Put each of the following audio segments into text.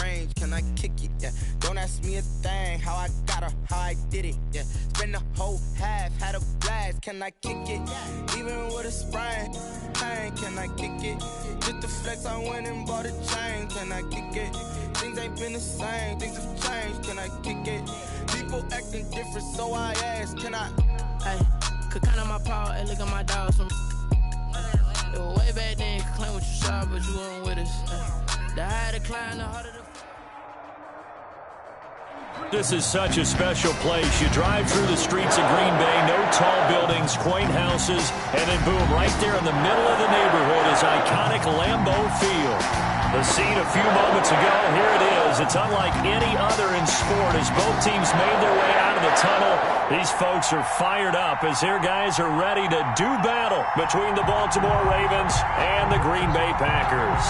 range, can I kick it? Yeah. Don't ask me a thing, how I got her, how I did it. Yeah. Spend the whole half, had a blast, can I kick it? Even with a sprain, pain, can I kick it? Just the flex, I went and bought a chain, can I kick it? Things ain't been the same, things have changed, can I kick it? People acting different, so I ask, can I? Hey, could count on my power, hey, look at my dogs from. It was way back then, you could claim what you saw, but you weren't with us. The higher the climb, the harder the. This is such a special place. You drive through the streets of Green Bay, no tall buildings, quaint houses, and then boom, right there in the middle of the neighborhood is iconic Lambeau Field. The scene a few moments ago, here it is. It's unlike any other in sport as both teams made their way out of the tunnel. These folks are fired up as their guys are ready to do battle between the Baltimore Ravens and the Green Bay Packers.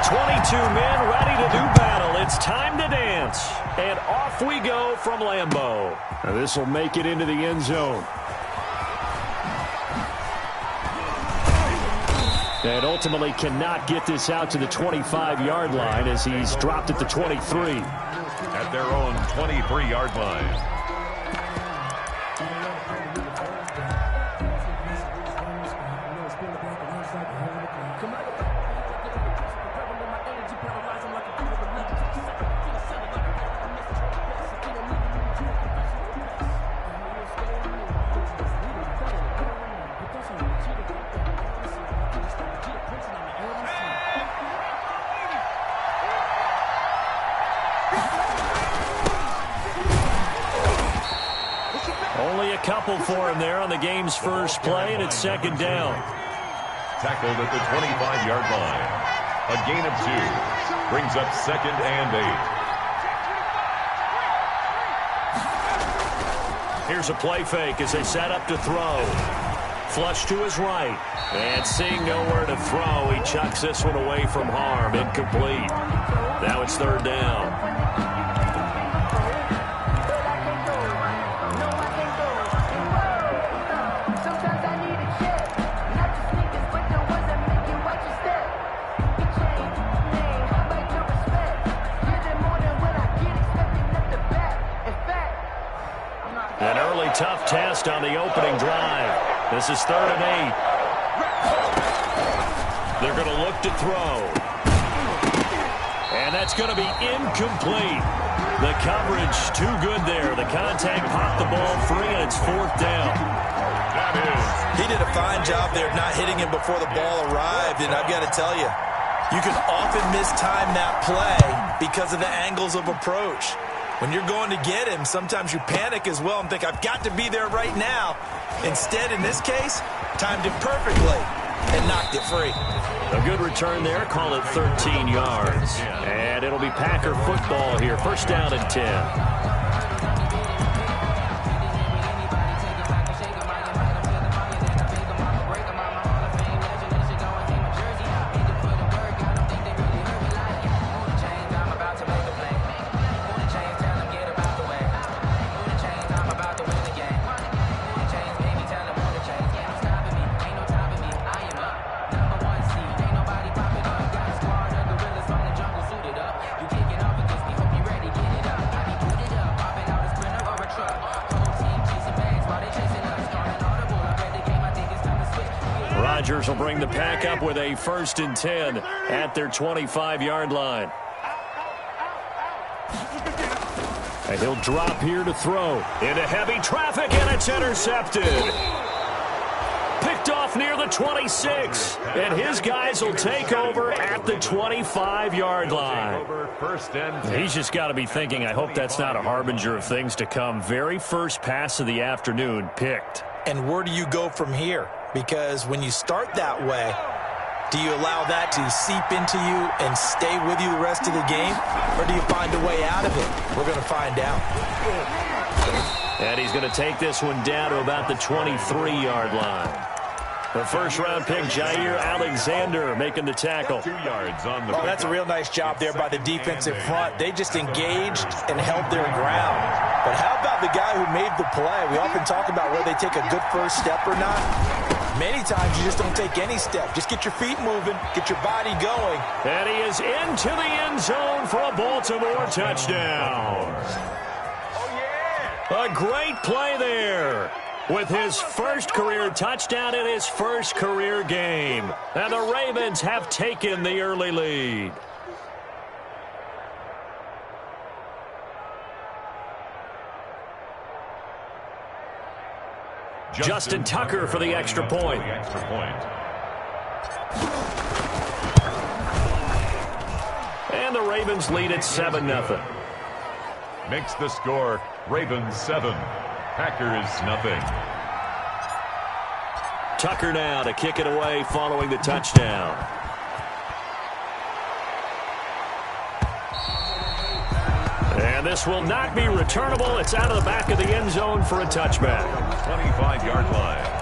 22 men ready to do battle. It's time to dance. And off we go from Lambeau. Now this will make it into the end zone. And ultimately cannot get this out to the 25-yard line as he's dropped at the 23. At their own 23-yard line. Only a couple for him there on the game's first play, and it's second down. Tackled at the 25-yard line. A gain of 2. Brings up second and 8. Here's a play fake as they set up to throw. Flush to his right. And seeing nowhere to throw, he chucks this one away from harm. Incomplete. Now it's third down. An early tough test on the opening drive. This is third and 8. They're going to look to throw. And that's going to be incomplete. The coverage too good there. The contact popped the ball free, and it's fourth down. That is. He did a fine job there of not hitting him before the ball arrived, and I've got to tell you, you can often mistime that play because of the angles of approach. When you're going to get him, sometimes you panic as well and think, I've got to be there right now. Instead, in this case, timed it perfectly and knocked it free. A good return there. Call it 13 yards. And it'll be Packer football here. First down and 10. Rodgers will bring the pack up with a first and 10 at their 25-yard line. And he'll drop here to throw. Into heavy traffic, and it's intercepted. Picked off near the 26. And his guys will take over at the 25-yard line. He's just got to be thinking, I hope that's not a harbinger of things to come. Very first pass of the afternoon picked. And where do you go from here? Because when you start that way, do you allow that to seep into you and stay with you the rest of the game? Or do you find a way out of it? We're going to find out. And he's going to take this one down to about the 23-yard line. The first-round pick, Jair Alexander, making the tackle. 2 yards on the That's a real nice job there by the defensive front. They just engaged and held their ground. But how about the guy who made the play? We often talk about whether they take a good first step or not. Many times you just don't take any step. Just get your feet moving, get your body going. And he is into the end zone for a Baltimore touchdown. A great play there with his first career touchdown in his first career game. And the Ravens have taken the early lead. Justin Tucker for the extra point. And the Ravens lead at 7-0. Makes the score Ravens 7, Packers nothing. Tucker now to kick it away following the touchdown. And this will not be returnable. It's out of the back of the end zone for a touchback. 25-yard line.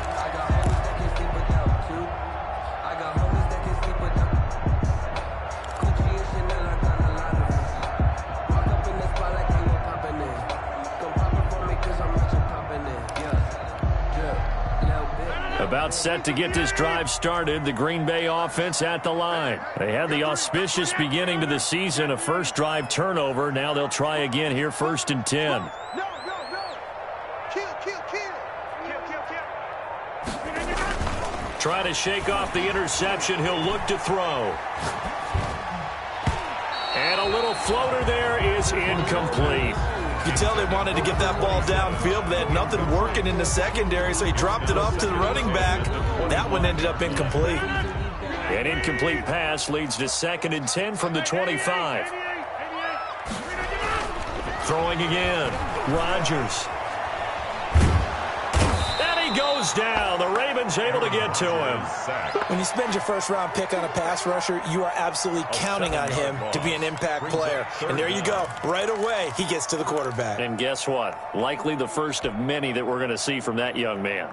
About set to get this drive started, the Green Bay offense at the line. They had the auspicious beginning to the season, a first drive turnover. Now they'll try again here, 1st and 10. Try to shake off the interception. He'll look to throw. And a little floater there is incomplete. You tell they wanted to get that ball downfield. They had nothing working in the secondary, so he dropped it off to the running back. That one ended up incomplete. An incomplete pass leads to 2nd and 10 from the 25. Throwing again. Rodgers. And he goes down. The Ravens able to get to him. When you spend your first-round pick on a pass rusher, you are absolutely counting on him to be an impact player. And there you go. Right away, he gets to the quarterback. And guess what? Likely the first of many that we're going to see from that young man.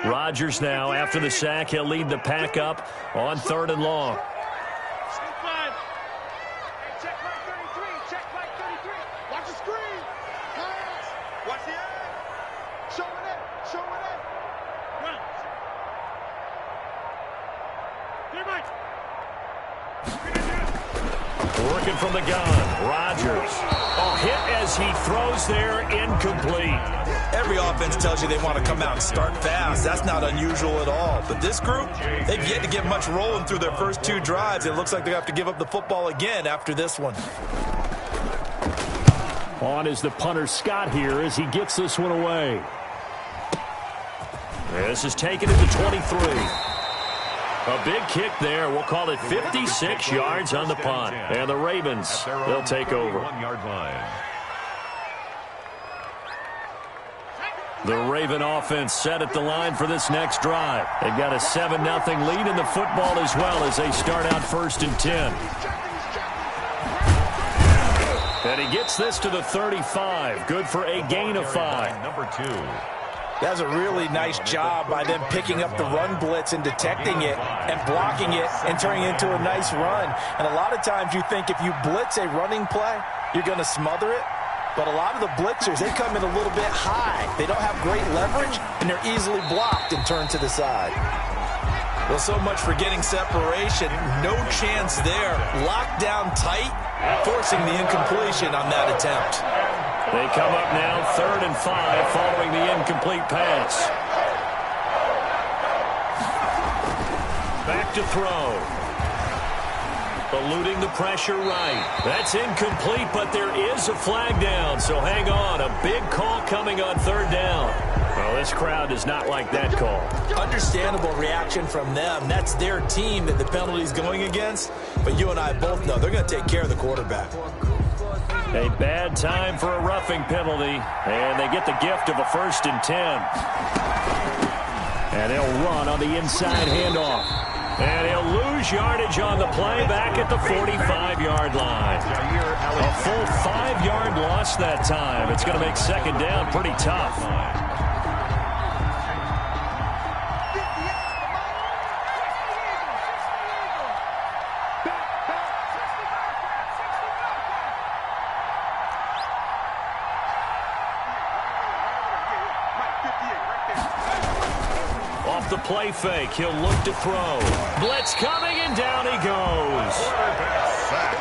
Rodgers now, after the sack, he'll lead the pack up on 3rd and long. Check right 33. Check right 33. Watch the screen. Pass. Watch the end. Show it in. Show it in. Run. Working from the gun. Rodgers. A hit as he throws there, incomplete. Every offense tells you they want to come out and start fast. That's not unusual at all. But this group, they've yet to get much rolling through their first 2 drives. It looks like they have to give up the football again after this one. On is the punter Scott here as he gets this one away. This is taken at the 23. A big kick there. We'll call it 56 yards on the punt. And the Ravens, they'll take over. 1-yard line. The Raven offense set at the line for this next drive. They've got a 7-0 lead in the football as well as they start out 1st and 10. And he gets this to the 35. Good for a gain of 5. Number 2. That's a really nice job by them picking up the run blitz and detecting it and blocking it and turning it into a nice run. And a lot of times you think if you blitz a running play, you're going to smother it. But a lot of the blitzers, they come in a little bit high. They don't have great leverage, and they're easily blocked and turned to the side. Well, so much for getting separation. No chance there. Locked down tight, forcing the incompletion on that attempt. They come up now 3rd and 5 following the incomplete pass. Back to throw. Eluding the pressure right. That's incomplete, but there is a flag down, so hang on. A big call coming on 3rd down. Well, this crowd does not like that call. Understandable reaction from them. That's their team that the penalty's going against. But you and I both know they're going to take care of the quarterback. A bad time for a roughing penalty, and they get the gift of a 1st and 10. And they'll run on the inside handoff. And he'll lose yardage on the play back at the 45-yard line. A full 5-yard loss that time. It's going to make 2nd down pretty tough. play fake. He'll look to throw. Blitz coming, and down he goes.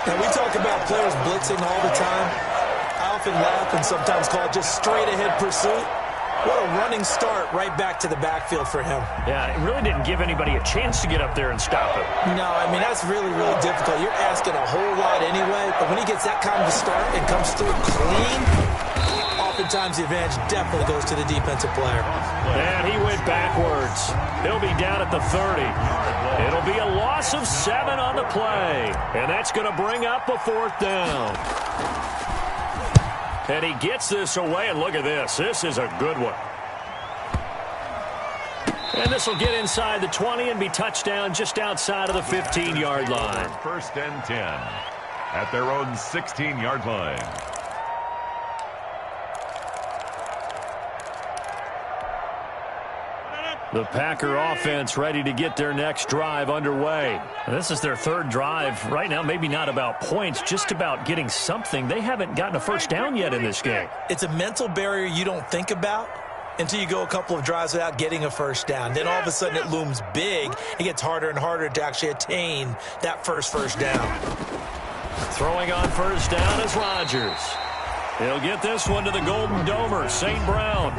Now, we talk about players blitzing all the time. I often laugh and sometimes call it just straight-ahead pursuit. What a running start right back to the backfield for him. Yeah, it really didn't give anybody a chance to get up there and stop him. No, I mean, that's really, really difficult. You're asking a whole lot anyway, but when he gets that kind of a start and comes through clean, oftentimes the advantage definitely goes to the defensive player. And he went backwards. He'll be down at the 30. It'll be a loss of 7 on the play, and that's going to bring up a 4th down. And he gets this away, and look at this. This is a good one. And this will get inside the 20 and be touchdown just outside of the 15-yard line. 1st and 10 at their own 16-yard line. The Packer offense ready to get their next drive underway. This is their 3rd drive. Right now, maybe not about points, just about getting something. They haven't gotten a first down yet in this game. It's a mental barrier you don't think about until you go a couple of drives without getting a first down. Then all of a sudden it looms big. It gets harder and harder to actually attain that first down. Throwing on first down is Rodgers. He'll get this one to the Golden Domer, St. Brown.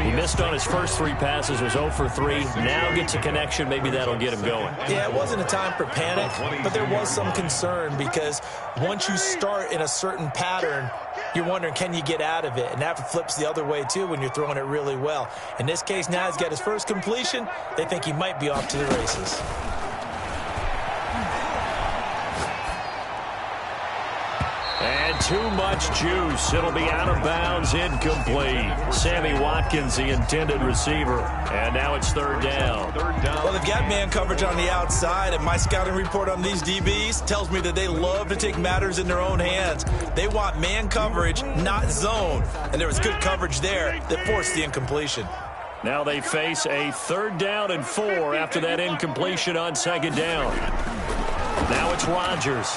He missed on his first 3 passes, was 0 for 3. Now gets a connection. Maybe that'll get him going. Yeah, it wasn't a time for panic, but there was some concern because once you start in a certain pattern, you're wondering, can you get out of it? And that flips the other way, too, when you're throwing it really well. In this case, now he's got his first completion. They think he might be off to the races. And too much juice. It'll be out of bounds, incomplete. Sammy Watkins, the intended receiver. And now it's 3rd down. Well, they've got man coverage on the outside, and my scouting report on these DBs tells me that they love to take matters in their own hands. They want man coverage, not zone. And there was good coverage there that forced the incompletion. Now they face a 3rd down and 4 after that incompletion on 2nd down. Now it's Rodgers.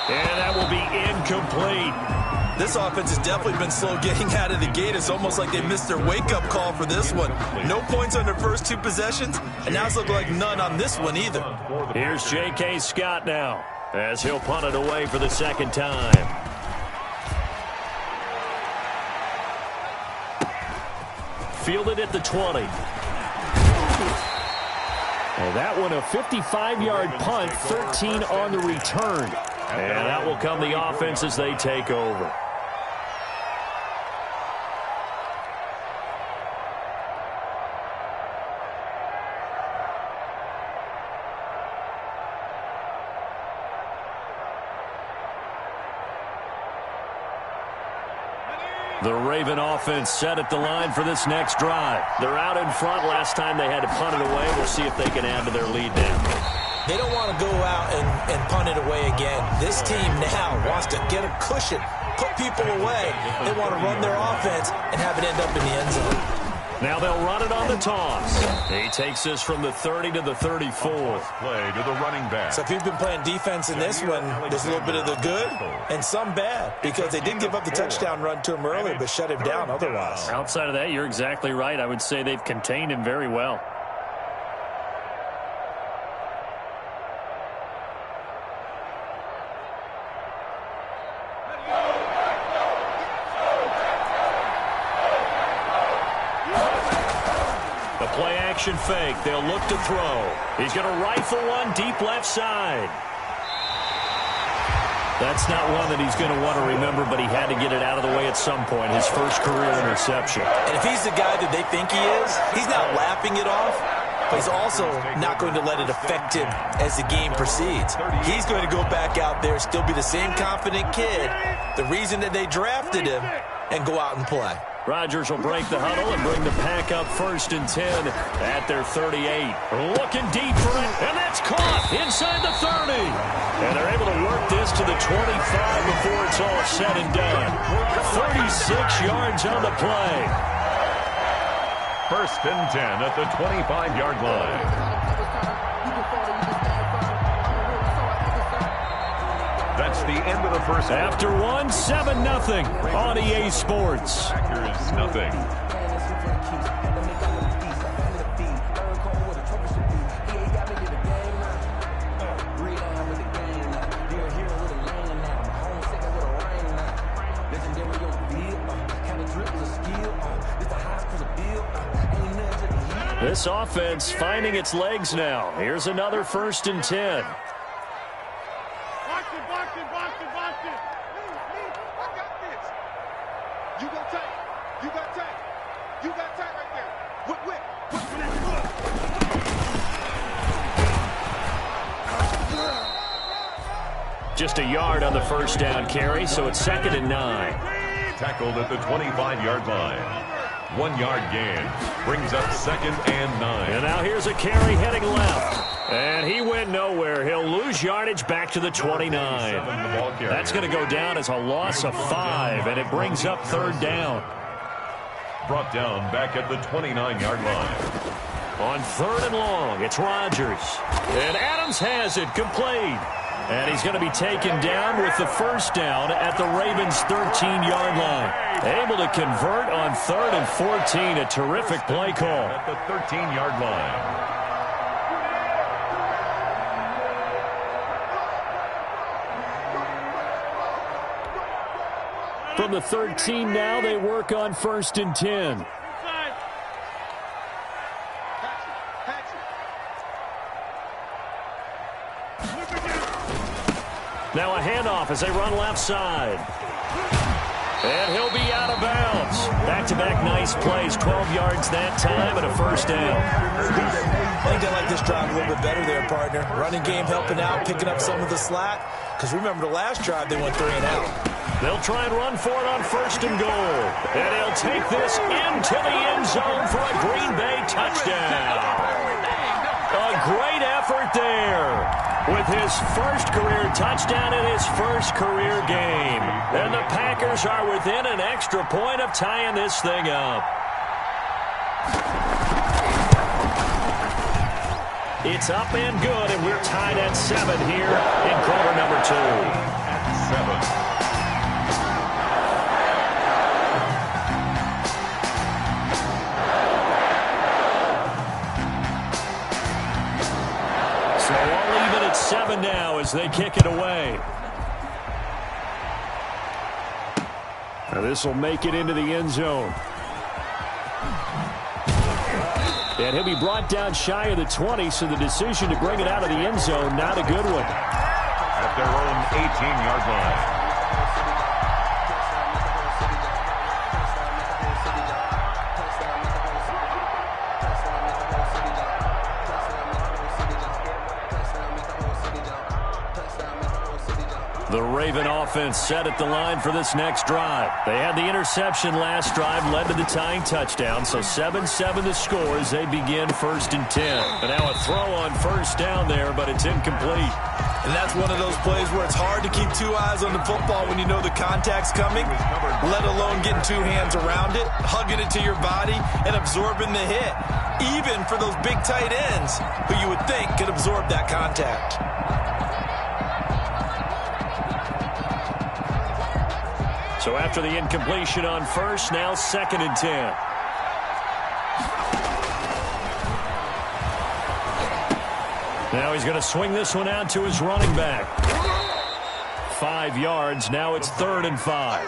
And that will be incomplete. This offense has definitely been slow getting out of the gate. It's almost like they missed their wake-up call for this one. No points on their first 2 possessions, and now it's looking like none on this one either. Here's J.K. Scott now as he'll punt it away for the 2nd time. Fielded at the 20. And that one a 55-yard punt, 13 on the return. And that will come the offense as they take over. The Raven offense set at the line for this next drive. They're out in front. Last time they had to punt it away. We'll see if they can add to their lead now. They don't want to go out and punt it away again. This team now wants to get a cushion, put people away. They want to run their offense and have it end up in the end zone. Now they'll run it on the toss. He takes this from the 30 to the 34. Play to the running back. So if you've been playing defense in this one, there's a little bit of the good and some bad because they did give up the touchdown run to him earlier but shut him down otherwise. Outside of that, you're exactly right. I would say they've contained him very well. Play-action fake. They'll look to throw. He's going to rifle one deep left side. That's not one that he's going to want to remember, but he had to get it out of the way at some point. His first career interception. And if he's the guy that they think he is, he's not laughing it off, but he's also not going to let it affect him as the game proceeds. He's going to go back out there, still be the same confident kid, the reason that they drafted him, and go out and play. Rodgers will break the huddle and bring the pack up 1st and 10 at their 38. Looking deep for it, and that's caught inside the 30. And they're able to work this to the 25 before it's all said and done. 36 yards on the play. 1st and 10 at the 25-yard line. That's the end of the first. After one, 7-0 on EA Sports. Packers nothing. This offense finding its legs now. Here's another 1st and 10. Box it, box it, box it, box it. I got this. You got tight. You got tight. You got tight right there. Whip. Just a yard on the 1st down carry, so it's 2nd and 9. Tackled at the 25-yard line. 1-yard gain brings up 2nd and 9. And now here's a carry heading left. And he went nowhere. He'll lose yardage back to the 29. That's going to go down as a loss of 5, and it brings up 3rd down. Brought down back at the 29-yard line. On 3rd and long, it's Rodgers. And Adams has it, complete. And he's going to be taken down with the 1st down at the Ravens' 13-yard line. Able to convert on 3rd and 14. A terrific play call. At the 13-yard line. From the 13 now, they work on 1st and 10. Now a handoff as they run left side. And he'll be out of bounds. Back-to-back nice plays. 12 yards that time and a 1st down. I think they like this drive a little bit better there, partner. Running game helping out, picking up some of the slack. Because remember the last drive, they went 3 and out. They'll try and run for it on 1st and goal. And he'll take this into the end zone for a Green Bay touchdown. A great effort there with his 1st career touchdown in his 1st career game. And the Packers are within an extra point of tying this thing up. It's up and good, and we're tied at 7 here in quarter number 2. At 7. So all even at 7 now as they kick it away. Now this will make it into the end zone. And he'll be brought down shy of the 20, so the decision to bring it out of the end zone, not a good one. At their own 18-yard line. The Raven offense set at the line for this next drive. They had the interception last drive, led to the tying touchdown, so 7-7 the score as they begin 1st and 10. And now a throw on 1st down there, but it's incomplete. And that's one of those plays where it's hard to keep 2 eyes on the football when you know the contact's coming, let alone getting 2 hands around it, hugging it to your body, and absorbing the hit, even for those big tight ends who you would think could absorb that contact. So after the incompletion on 1st, now 2nd and 10. Now he's going to swing this one out to his running back. 5 yards. Now it's 3rd and 5.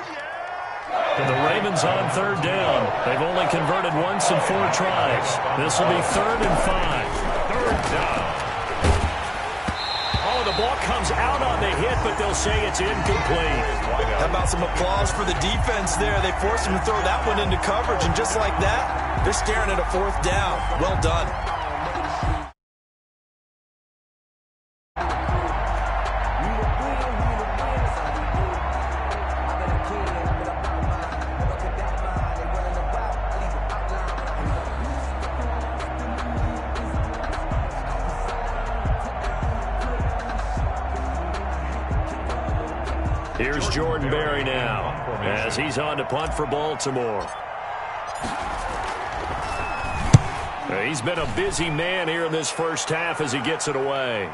And the Ravens on 3rd down. They've only converted once in 4 tries. This will be 3rd and 5. 3rd down. Oh, the ball comes out on the hit, but they'll say it's incomplete. How about some applause for the defense there? They forced him to throw that one into coverage, and just like that, they're staring at a 4th down. Well done. Here's Jordan Berry now as he's on to punt for Baltimore. He's been a busy man here in this 1st half as he gets it away.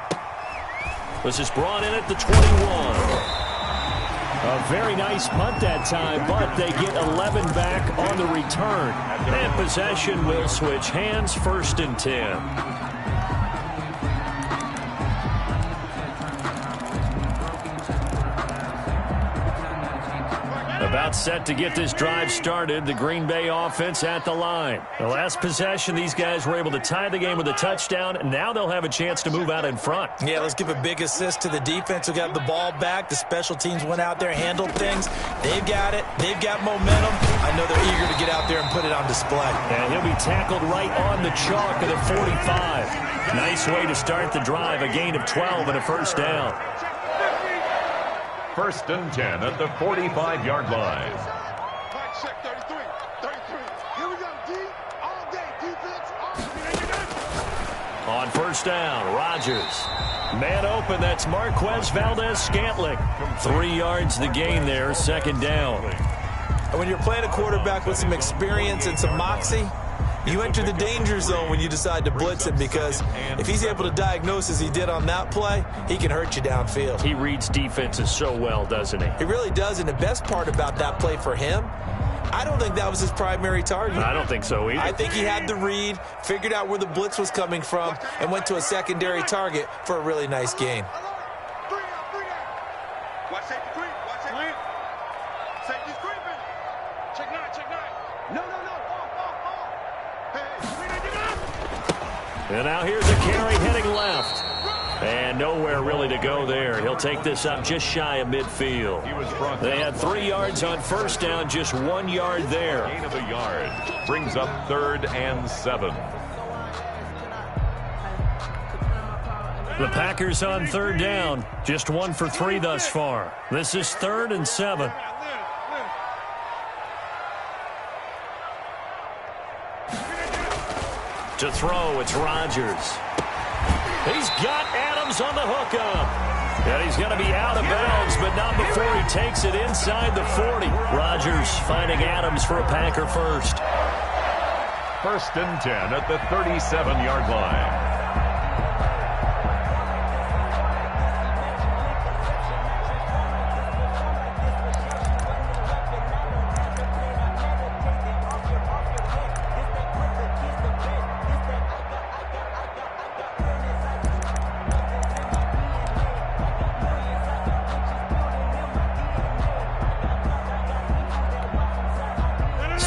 This is brought in at the 21. A very nice punt that time, but they get 11 back on the return. And possession will switch hands, 1st and 10. About set to get this drive started, the Green Bay offense at the line. The last possession, these guys were able to tie the game with a touchdown, and now they'll have a chance to move out in front. Yeah, let's give a big assist to the defense who got the ball back. The special teams went out there, handled things. They've got it. They've got momentum. I know they're eager to get out there and put it on display. And he'll be tackled right on the chalk of the 45. Nice way to start the drive, a gain of 12 and a first down. 1st and 10 at the 45-yard line. Mike check 33. 33. Here we go, D. All day. Defense. On first down, Rodgers. Man open, that's Marquez Valdez-Scantling. 3 yards the gain there, 2nd down. And when you're playing a quarterback with some experience and some moxie, you enter the danger zone when you decide to blitz him, because if he's able to diagnose as he did on that play, he can hurt you downfield. He reads defenses so well, doesn't he? He really does, and the best part about that play for him, I don't think that was his primary target. I don't think so either. I think he had the read, figured out where the blitz was coming from, and went to a secondary target for a really nice gain. Watch safety creep. Watch safety. Safety's creeping. Check 9. Check 9. No. Off. And now here's a carry heading left. And nowhere really to go there. He'll take this up just shy of midfield. They had 3 yards on first down, just 1 yard there. Gain of a yard. Brings up 3rd and 7. The Packers on 3rd down. Just 1 for 3 thus far. This is 3rd and 7. To throw, it's Rodgers. He's got Adams on the hookup. And he's going to be out of bounds, but not before he takes it inside the 40. Rodgers finding Adams for a Packer first. 1st and 10 at the 37-yard line.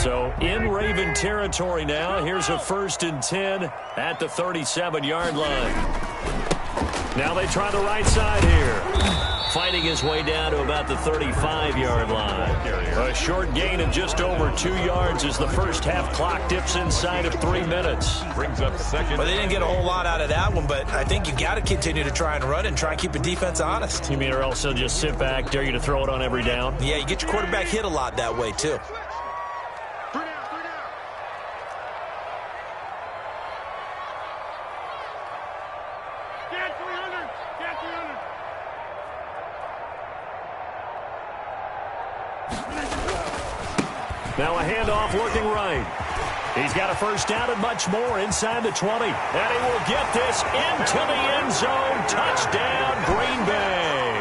So in Raven territory now. Here's a 1st and 10 at the 37-yard line. Now they try the right side here. Fighting his way down to about the 35-yard line. A short gain of just over 2 yards as the first half clock dips inside of 3 minutes. Brings up 2nd. Well, they didn't get a whole lot out of that one, but I think you got to continue to try and run and try and keep the defense honest. You mean or else they'll just sit back, dare you to throw it on every down? Yeah, you get your quarterback hit a lot that way, too. 3 down. Get 300. Get 300. Now a handoff looking right. He's got a first down and much more inside the 20. And he will get this into the end zone. Touchdown, Green Bay.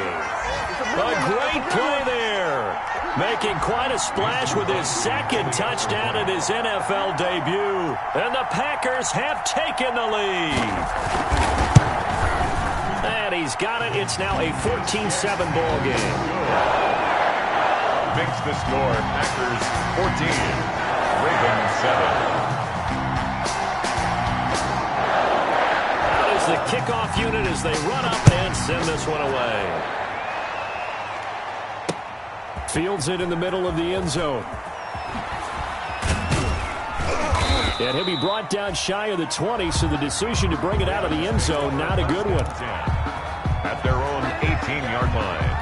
A great play there. Making quite a splash with his 2nd touchdown in his NFL debut. And the Packers have taken the lead. And he's got it. It's now a 14-7 ball game. Makes the score. Packers 14. Ravens 7. Out is the kickoff unit as they run up and send this one away. Fields it in the middle of the end zone. And he'll be brought down shy of the 20, so the decision to bring it out of the end zone, not a good one. At their own 18-yard line.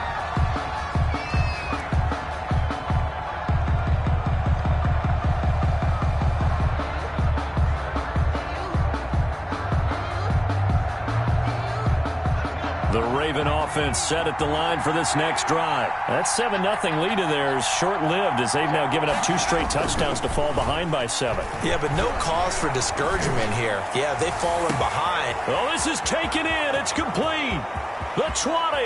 The Raven offense set at the line for this next drive. That 7-0 lead of theirs short-lived as they've now given up 2 straight touchdowns to fall behind by 7. Yeah, but no cause for discouragement here. Yeah, they've fallen behind. Oh, this is taken in. It's complete. The 20.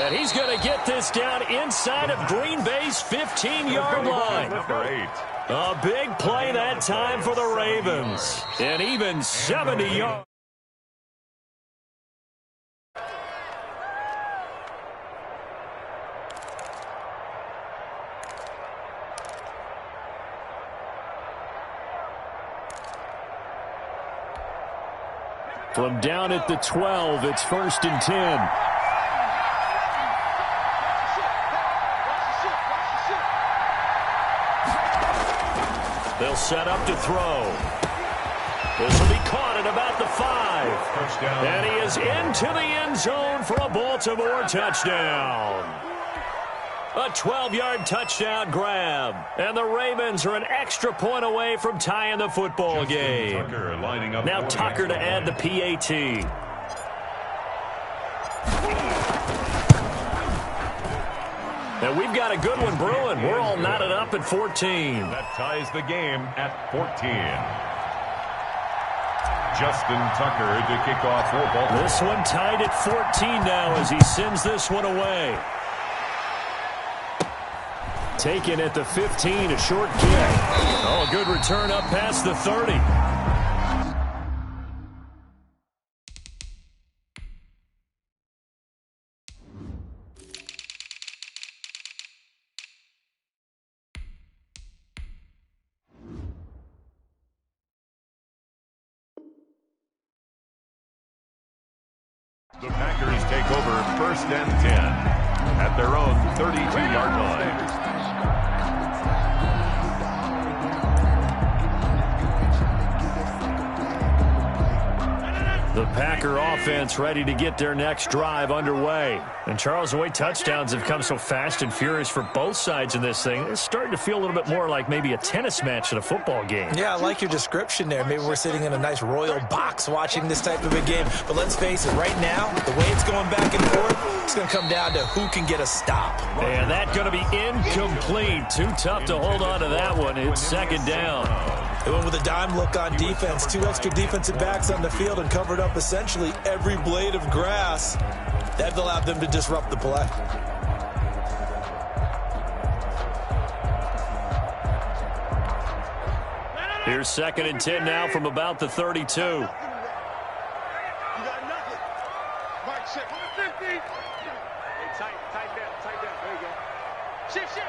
And he's going to get this down inside of Green Bay's 15-yard line. Number 8. A big play that time for the Ravens. And even 70 yards. From down at the 12, it's 1st and 10. They'll set up to throw. This will be caught at about the 5. Touchdown. And he is into the end zone for a Baltimore touchdown. A 12-yard touchdown grab. And the Ravens are an extra point away from tying the football game. Tucker lining up. Now Tucker to add the PAT. And we've got a good one brewing. We're all knotted up at 14. That ties the game at 14. Justin Tucker to kick off for Baltimore. This one tied at 14 now as he sends this one away. Taken at the 15, a short kick. Oh, a good return up past the 30. The Packers take over 1st and 10 at their own 32-yard line. The Packer offense ready to get their next drive underway. And Charles, the way touchdowns have come so fast and furious for both sides in this thing, it's starting to feel a little bit more like maybe a tennis match at a football game. Yeah, I like your description there. Maybe we're sitting in a nice royal box watching this type of a game. But let's face it, right now, the way it's going back and forth, it's going to come down to who can get a stop. And that's going to be incomplete. Too tough to hold on to that one. It's 2nd down. They went with a dime look on defense. 2 extra defensive backs on the field and covered up essentially every blade of grass. That allowed them to disrupt the play. Here's 2nd and 10 now from about the 32. You got nothing. Mike, shift. 50. Hey, tight down. There you go. Shift.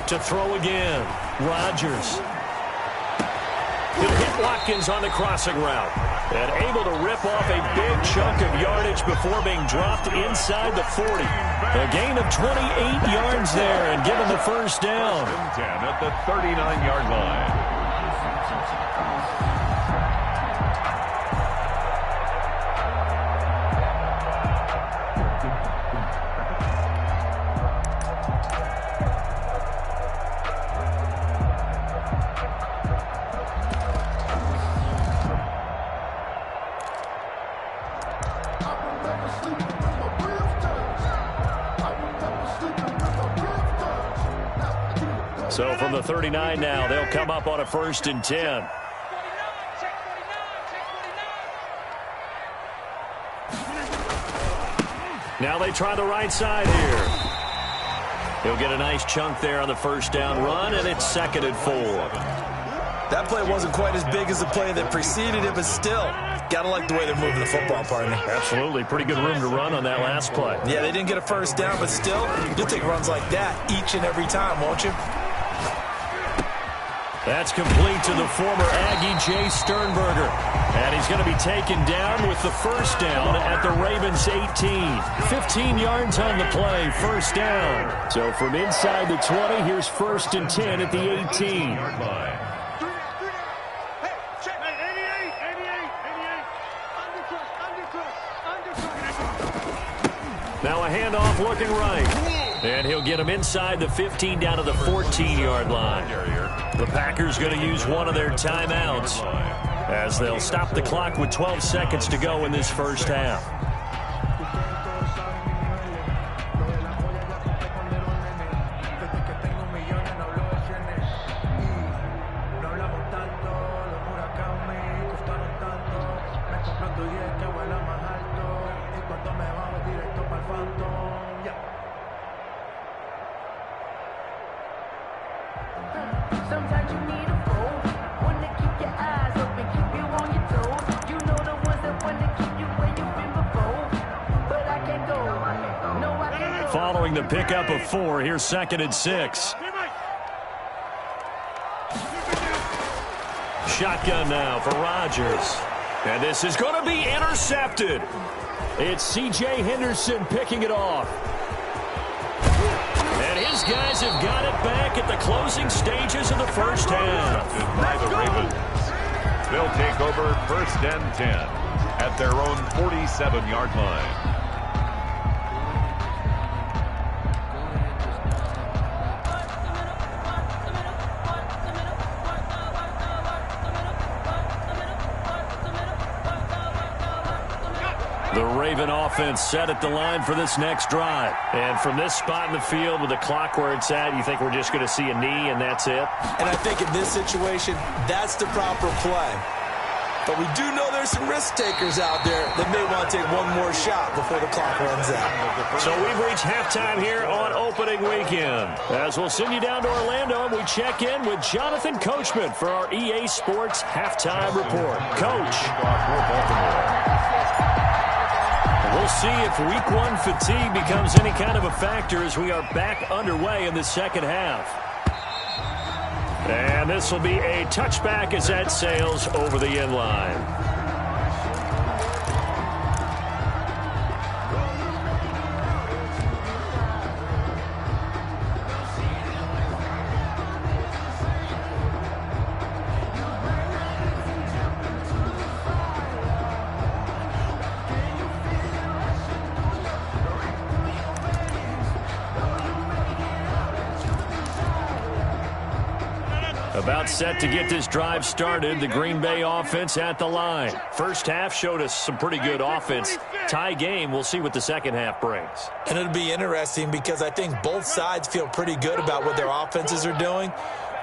To throw again. Rodgers. He'll hit Watkins on the crossing route. And able to rip off a big chunk of yardage before being dropped inside the 40. A gain of 28 yards there and given the 1st down. 10 at the 39-yard line. So from the 39 now, they'll come up on a 1st and 10. Now they try the right side here. He'll get a nice chunk there on the 1st down run, and it's 2nd and 4. That play wasn't quite as big as the play that preceded it, but still, got to like the way they're moving the football, partner. Absolutely. Pretty good room to run on that last play. Yeah, they didn't get a 1st down, but still, you'll take runs like that each and every time, won't you? That's complete to the former Aggie, Jay Sternberger. And he's going to be taken down with the 1st down at the Ravens 18. 15 yards on the play, 1st down. So from inside the 20, here's 1st and 10 at the 18. Now a handoff looking right. And he'll get him inside the 15 down to the 14-yard line. The Packers going to use one of their timeouts as they'll stop the clock with 12 seconds to go in this 1st half. Sometimes you need a phone, one to keep your eyes open, keep you on your toes. You know the ones that want to keep you where you've been before. following the pickup of 4. Here's 2nd and 6. Shotgun now for Rodgers. And this is going to be intercepted. It's C.J. Henderson picking it off. And his guys have got it back at the closing stages of the first half. By the Ravens. They'll take over 1st and 10 at their own 47-yard line. The Raven offense set at the line for this next drive. And from this spot in the field with the clock where it's at, you think we're just going to see a knee and that's it? And I think in this situation, that's the proper play. But we do know there's some risk takers out there that may want to take one more shot before the clock runs out. So we've reached halftime here on opening weekend. As we'll send you down to Orlando and we check in with Jonathan Coachman for our EA Sports Halftime Report. Coach. We'll see if week 1 fatigue becomes any kind of a factor as we are back underway in the second half. And this will be a touchback as that sails over the end line. About set to get this drive started. The Green Bay offense at the line. First half showed us some pretty good offense. Tie game. We'll see what the second half brings. And it'll be interesting because I think both sides feel pretty good about what their offenses are doing.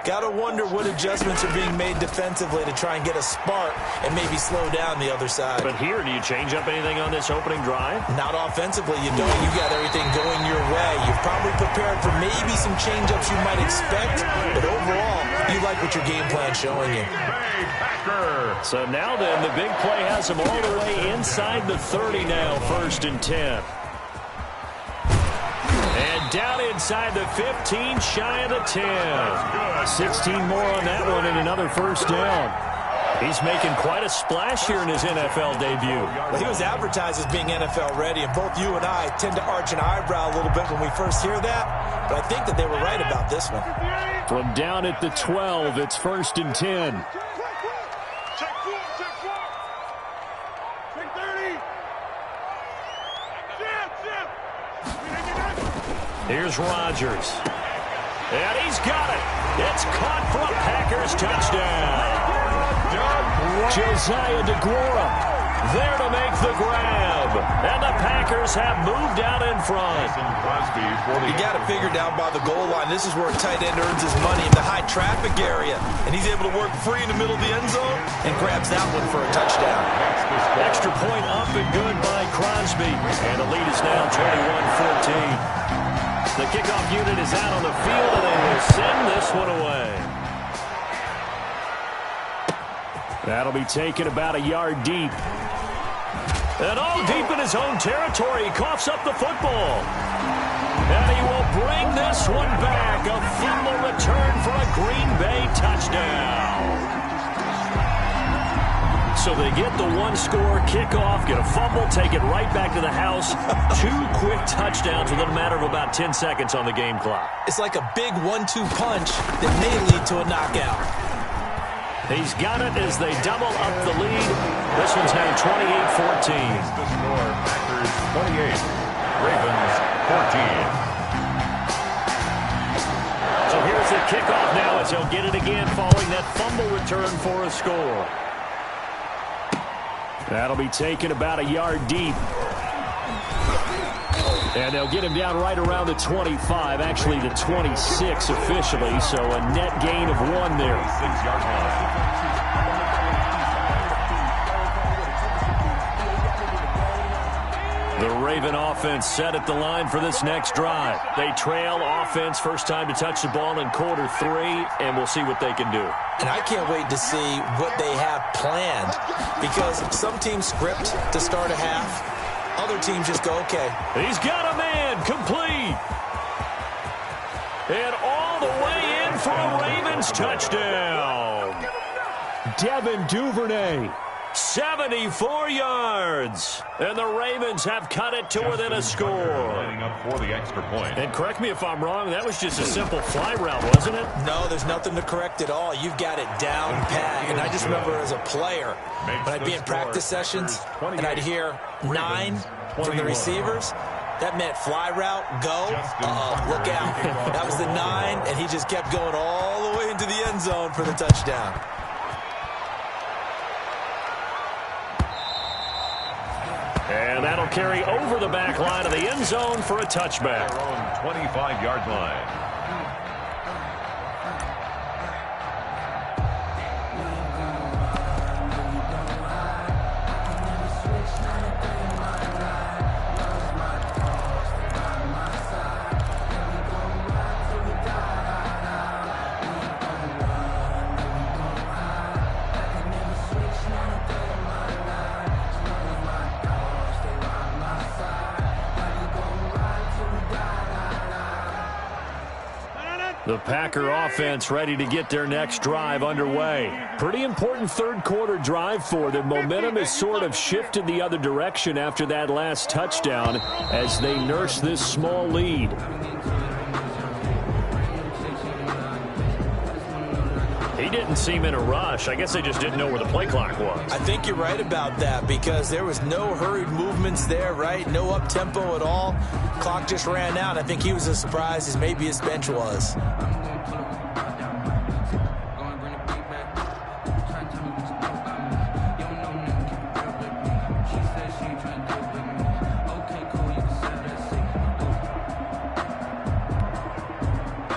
Got to wonder what adjustments are being made defensively to try and get a spark and maybe slow down the other side. But here, do you change up anything on this opening drive? Not offensively, you don't. You got everything going your way. You've probably prepared for maybe some change-ups you might expect, but overall, you like what your game plan's showing you. So now then, the big play has them all the way inside the 30 now, 1st and 10. And down inside the 15, shy of the 10. 16 more on that one and another first down. He's making quite a splash here in his NFL debut. Well, he was advertised as being NFL ready, and both you and I tend to arch an eyebrow a little bit when we first hear that, but I think that they were right about this one. From down at the 12, it's 1st and 10. Check 4, check 4. Check 30. Here's Rodgers. And he's got it. It's caught for a Packers touchdown. Josiah DeGuara there to make the grab. And the Packers have moved out in front. You got to figure down by the goal line. This is where a tight end earns his money in the high traffic area. And he's able to work free in the middle of the end zone and grabs that one for a touchdown. Extra point up and good by Crosby. And the lead is now 21-14. The kickoff unit is out on the field, and they will send this one away. That'll be taken about a yard deep. And all deep in his own territory. He coughs up the football. And he will bring this one back. A fumble return for a Green Bay touchdown. So they get the one-score kickoff, get a fumble, take it right back to the house. 2 quick touchdowns within a matter of about 10 seconds on the game clock. It's like a big 1-2 punch that may lead to a knockout. He's got it as they double up the lead. This one's now 28-14. The score, Packers 28, Ravens 14. So here's the kickoff now as he'll get it again following that fumble return for a score. That'll be taken about a yard deep. And they'll get him down right around the 25, actually the 26 officially, so a net gain of 1 there. 6-yard line. The Raven offense set at the line for this next drive. They trail offense, first time to touch the ball in quarter 3, and we'll see what they can do. And I can't wait to see what they have planned, because some teams script to start a half. Other teams just go, okay. He's got a man time, complete. And all the way in for a Ravens touchdown. Devin Duvernay, 74 yards. And the Ravens have cut it to within a score. Lining up for the extra point. And correct me if I'm wrong, that was just a simple fly route, wasn't it? No, there's nothing to correct at all. You've got it down pat. And I just remember as a player, when I'd be in practice sessions and I'd hear 9 from the receivers, that meant fly route, go, look out. That was the 9, and he just kept going all the way into the end zone for the touchdown. And that'll carry over the back line of the end zone for a touchback. Their own 25-yard line. The Packer offense ready to get their next drive underway. Pretty important third quarter drive for them. Momentum has sort of shifted the other direction after that last touchdown as they nurse this small lead. He didn't seem in a rush. I guess they just didn't know where the play clock was. I think you're right about that because there was no hurried movements there, right? No up-tempo at all. Clock just ran out. I think he was as surprised as maybe his bench was.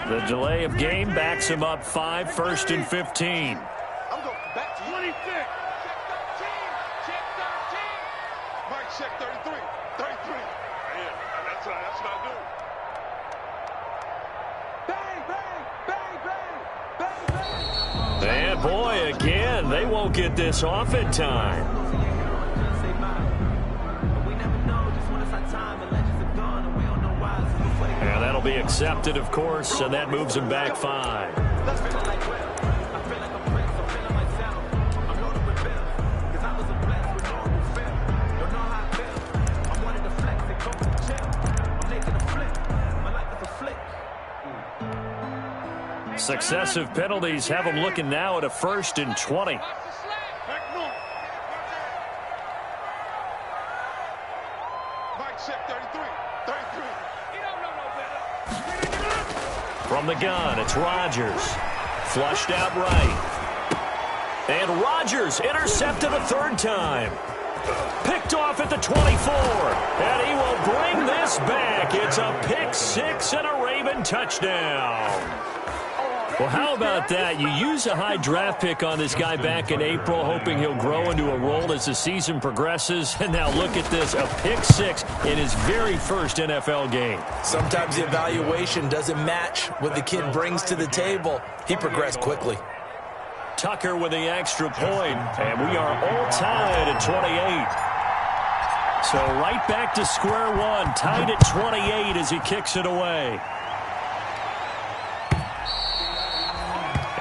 The delay of game backs him up 5, 1st and 15. I'm going back to 26. Check 13. Check 13. Mike, check 33. 33. Yeah, that's not good. Bang, bang, bang, bang, bang. And boy, again, they won't get this off in time. And that'll be accepted, of course, and that moves him back 5. Successive penalties have him looking now at a 1st and 20. From the gun, it's Rodgers. Flushed out right. And Rodgers intercepted a 3rd time. Picked off at the 24. And he will bring this back. It's a pick 6 and a Raven touchdown. Well, how about that? You use a high draft pick on this guy back in April, hoping he'll grow into a role as the season progresses. And now look at this, a pick 6 in his very first NFL game. Sometimes the evaluation doesn't match what the kid brings to the table. He progressed quickly. Tucker with the extra point, and we are all tied at 28. So right back to square one, tied at 28 as he kicks it away.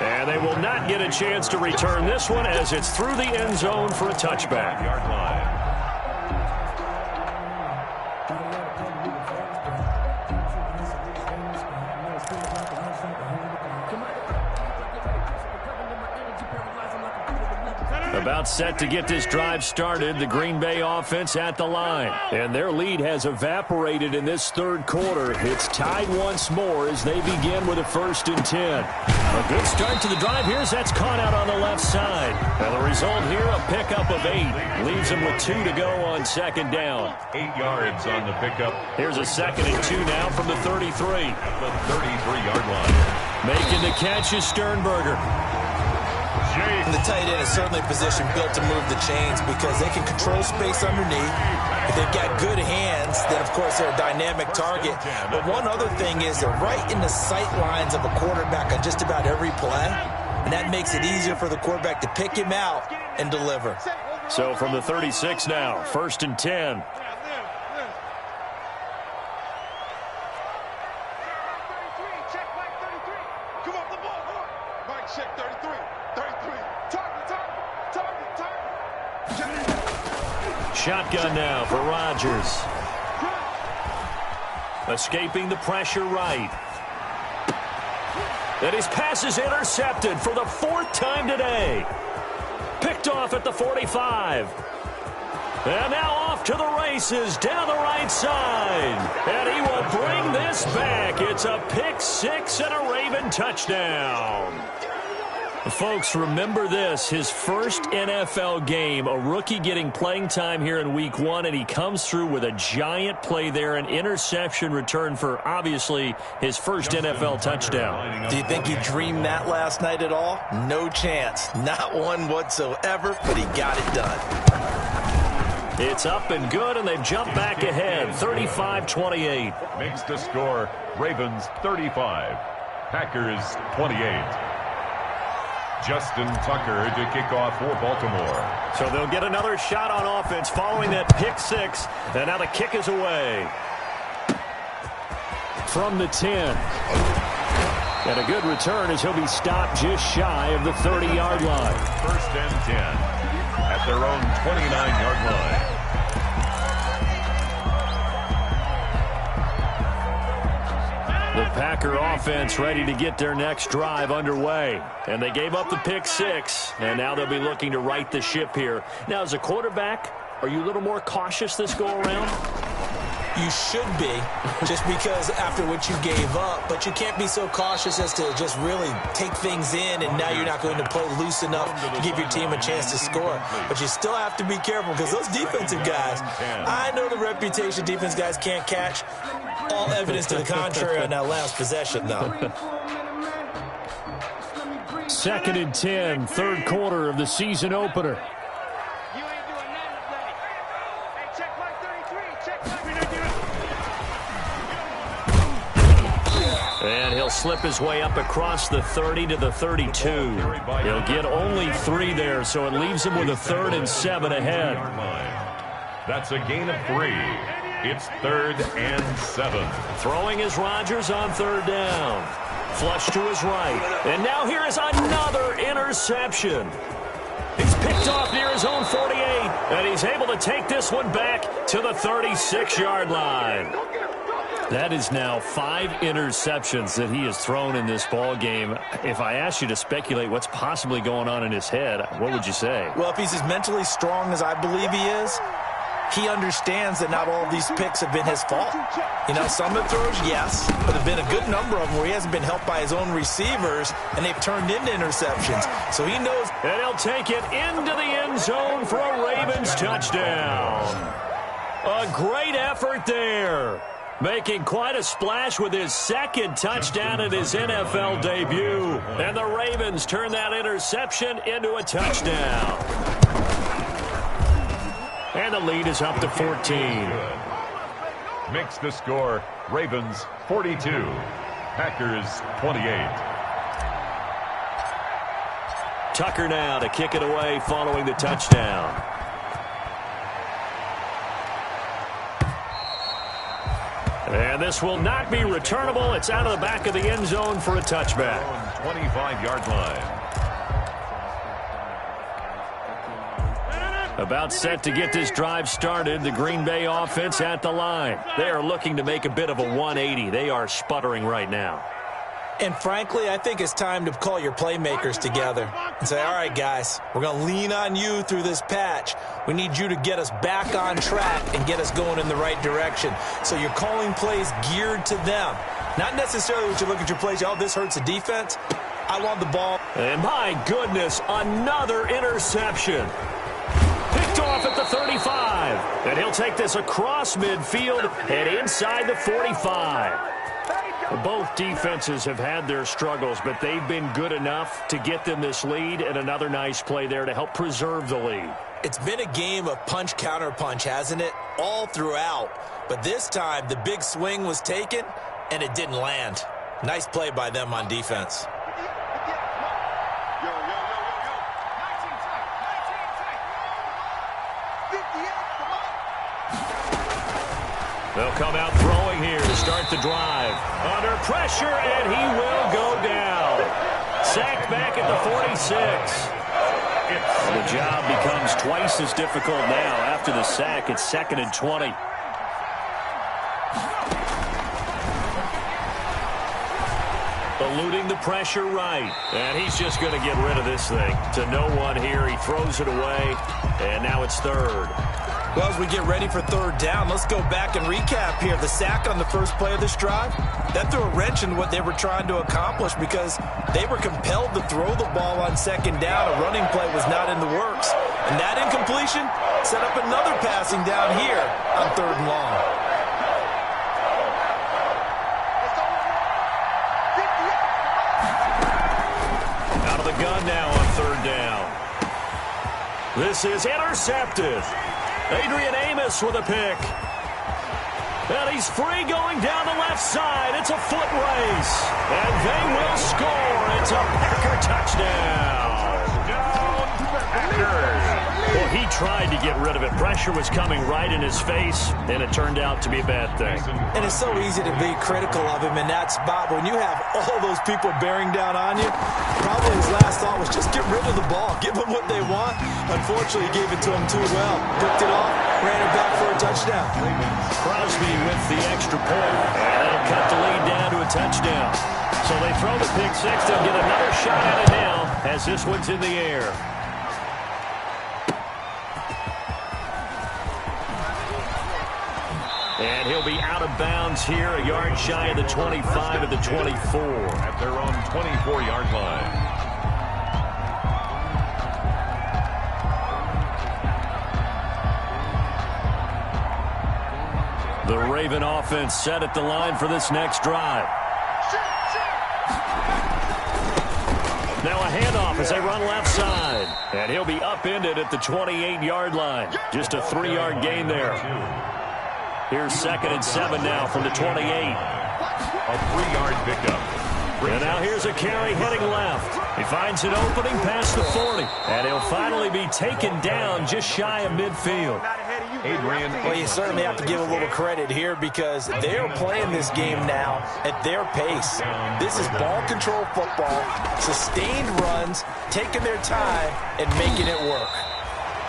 And they will not get a chance to return this one as it's through the end zone for a touchback. Yard line. About set to get this drive started, the Green Bay offense at the line. And their lead has evaporated in this third quarter. It's tied once more as they begin with a 1st and 10. A good start to the drive. Here's that's caught out on the left side. And the result here, a pickup of 8. Leaves them with 2 to go on 2nd down. 8 yards on the pickup. Here's a 2nd and 2 now from the 33. At the 33-yard line. Making the catch is Sternberger. The tight end is certainly a position built to move the chains because they can control space underneath. If they've got good hands, then, of course, they're a dynamic target. But one other thing is they're right in the sight lines of a quarterback on just about every play, and that makes it easier for the quarterback to pick him out and deliver. So from the 36 now, 1st and 10. Check 33. 33. Target. Shotgun now for Rodgers. Escaping the pressure right. And his pass is intercepted for the 4th time today. Picked off at the 45. And now off to the races down the right side. And he will bring this back. It's a pick 6 and a Raven touchdown. Folks, remember this, his first NFL game, a rookie getting playing time here in week 1, and he comes through with a giant play there, an interception return for, obviously, his first NFL touchdown. Do you think he dreamed that last night at all? No chance. Not one whatsoever, but he got it done. It's up and good, and they've jumped back ahead, 35-28. Makes the score, Ravens 35, Packers 28. Justin Tucker to kick off for Baltimore. So they'll get another shot on offense following that pick 6, and now the kick is away. From the 10. And a good return as he'll be stopped just shy of the 30-yard line. 1st and 10 at their own 29-yard line. The Packer offense ready to get their next drive underway. And they gave up the pick 6, and now they'll be looking to right the ship here. Now, as a quarterback, are you a little more cautious this go-around? You should be, just because after what you gave up, but you can't be so cautious as to just really take things in, and now you're not going to play loose enough to give your team a chance to score. But you still have to be careful, because those defensive guys, I know the reputation defense guys can't catch. All evidence to the contrary on that last possession, though. 2nd and 10, 3rd quarter of the season opener. You ain't doing nothing today. Hey, check my 33. Check my 33. And he'll slip his way up across the 30 to the 32. He'll get only 3 there, so it leaves him with a 3rd and 7 ahead. That's a gain of 3. It's 3rd and 7. Throwing is Rodgers on 3rd down. Flush to his right. And now here is another interception. He's picked off near his own 48. And he's able to take this one back to the 36-yard line. That is now 5 interceptions that he has thrown in this ball game. If I asked you to speculate what's possibly going on in his head, what would you say? Well, if he's as mentally strong as I believe he is, he understands that not all of these picks have been his fault. You know, some of the throws, yes, but there have been a good number of them where he hasn't been helped by his own receivers, and they've turned into interceptions. So he knows. And he'll take it into the end zone for a Ravens touchdown. A great effort there. Making quite a splash with his 2nd touchdown at his NFL debut. And the Ravens turn that interception into a touchdown. And the lead is up to 14. Makes the score, Ravens 42, Packers 28. Tucker now to kick it away following the touchdown. And this will not be returnable. It's out of the back of the end zone for a touchback. 25-yard line. About set to get this drive started, the Green Bay offense at the line. They are looking to make a bit of a 180. They are sputtering right now. And frankly, I think it's time to call your playmakers together and say, all right, guys, we're going to lean on you through this patch. We need you to get us back on track and get us going in the right direction. So you're calling plays geared to them. Not necessarily what you look at your plays, oh, this hurts the defense. I want the ball. And my goodness, another interception. Picked off at the 35. And he'll take this across midfield and inside the 45. Both defenses have had their struggles, but they've been good enough to get them this lead, and another nice play there to help preserve the lead. It's been a game of punch-counter-punch, hasn't it? All throughout. But this time, the big swing was taken, and it didn't land. Nice play by them on defense. They'll come out throwing here to start the drive. Under pressure, and he will go down. sack back at the 46. The job becomes twice as difficult now. After the sack, it's 2nd and 20. Eluding the pressure right. And he's just going to get rid of this thing. To no one here. He throws it away. And now it's 3rd. Well, as we get ready for 3rd down, let's go back and recap here. The sack on the first play of this drive, that threw a wrench in what they were trying to accomplish because they were compelled to throw the ball on 2nd down. A running play was not in the works. And that incompletion set up another passing down here on 3rd and long. Out of the gun now on 3rd down. This is intercepted. Adrian Amos with a pick. And he's free going down the left side. It's a foot race. And they will score. It's a Packer touchdown. Well, he tried to get rid of it. Pressure was coming right in his face, and it turned out to be a bad thing. And it's so easy to be critical of him in that spot. When you have all those people bearing down on you, probably his last thought was just get rid of the ball. Give them what they want. Unfortunately, he gave it to them too well. Picked it off, ran it back for a touchdown. Crosby with the extra point. And they'll cut the lead down to a touchdown. So they throw the pick six. They'll get another shot at it now as this one's in the air. And he'll be out of bounds here, a yard shy of the 25 of the 24. At their own 24-yard line. The Raven offense set at the line for this next drive. Now a handoff as they run left side. And he'll be upended at the 28-yard line. Just a 3-yard gain there. Here's 2nd and 7 now from the 28. A 3-yard pickup. And now here's a carry heading left. He finds an opening past the 40. And he'll finally be taken down just shy of midfield. Adrian. Well, you certainly have to give a little credit here because they're playing this game now at their pace. This is ball control football, sustained runs, taking their time, and making it work.